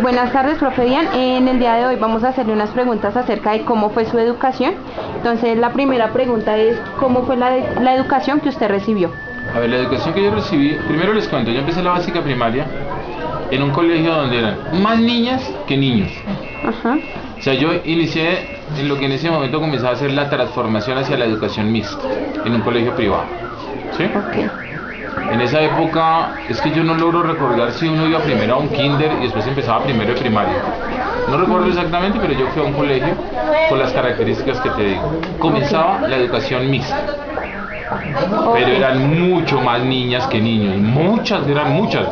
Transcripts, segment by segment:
Buenas tardes, profe Dian. En el día de hoy vamos a hacerle unas preguntas acerca de cómo fue su educación. Entonces, la primera pregunta es, ¿cómo fue la educación que usted recibió? A ver, la educación que yo recibí, primero les cuento, yo empecé la básica primaria en un colegio donde eran más niñas que niños. Ajá. O sea, yo inicié en lo que en ese momento comenzaba a ser la transformación hacia la educación mixta, en un colegio privado. ¿Sí? Ok. En esa época, es que yo no logro recordar si uno iba primero a un kinder y después empezaba primero de primaria. No recuerdo exactamente, pero yo fui a un colegio con las características que te digo. Comenzaba la educación mixta, pero eran mucho más niñas que niños. Eran muchas.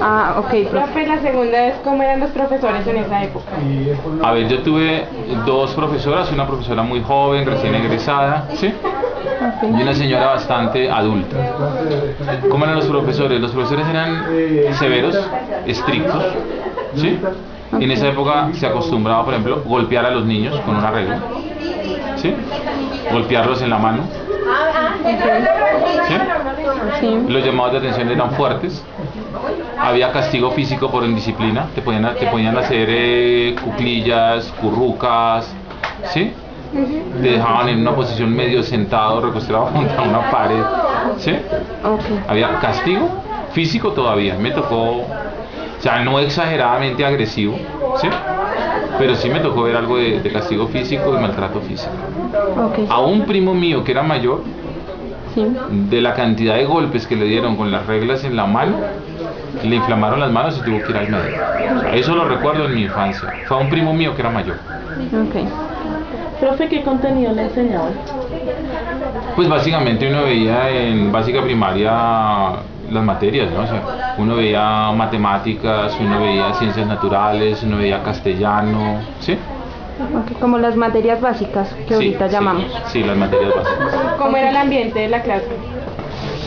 Ah, ok, profe. Profe, la segunda es cómo eran los profesores en esa época. A ver, yo tuve dos profesoras, una profesora muy joven, recién egresada, ¿sí? Y una señora bastante adulta. ¿Cómo eran los profesores? Los profesores eran severos, estrictos, ¿sí? En esa época se acostumbraba, por ejemplo, golpear a los niños con una regla, ¿sí? Golpearlos en la mano, ¿sí? Sí. Los llamados de atención eran fuertes. Había castigo físico por indisciplina. Te ponían a hacer cuclillas, currucas, ¿sí? Te dejaban en una posición medio sentado, recostado contra una pared, ¿sí? Okay. Había castigo físico todavía. Me tocó, o sea, no exageradamente agresivo, ¿sí? Pero sí me tocó ver algo de castigo físico y maltrato físico. Okay. A un primo mío que era mayor, Sí. de la cantidad de golpes que le dieron con las reglas en la mano, le inflamaron las manos y tuvo que ir al médico. O sea, eso lo recuerdo en mi infancia. Fue a un primo mío que era mayor. Okay. Profe, ¿qué contenido le enseñaban? Pues básicamente uno veía en básica primaria las materias, ¿no? O sea, uno veía matemáticas, uno veía ciencias naturales, uno veía castellano, ¿sí? Okay. Como las materias básicas que ahorita llamamos. Sí, las materias básicas. ¿Cómo era el ambiente de la clase?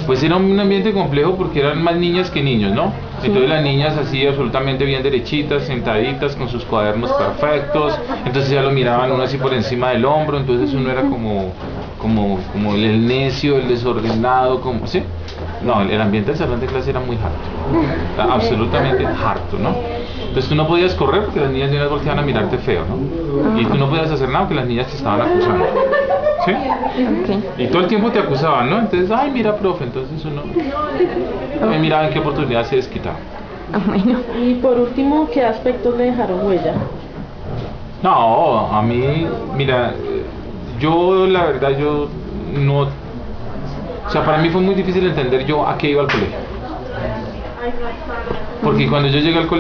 Pues era un ambiente complejo porque eran más niñas que niños, ¿no? Entonces las niñas así absolutamente bien derechitas, sentaditas, con sus cuadernos perfectos, entonces ya lo miraban uno así por encima del hombro, entonces uno era como el necio, el desordenado, como, ¿sí? No, el ambiente del salón de clase era muy harto, absolutamente harto, ¿no? Entonces tú no podías correr porque las niñas volteaban a mirarte feo, ¿no? Y tú no podías hacer nada porque las niñas te estaban acusando, ¿sí? Okay. Y todo el tiempo te acusaban, ¿no? Entonces, ay, mira, profe, entonces uno miraba en qué oportunidad se desquitaba. Ah, bueno. Y por último, ¿qué aspectos le dejaron huella? No, a mí, mira, yo la verdad, yo no, o sea, para mí fue muy difícil entender yo a qué iba al colegio. Porque cuando yo llegué al colegio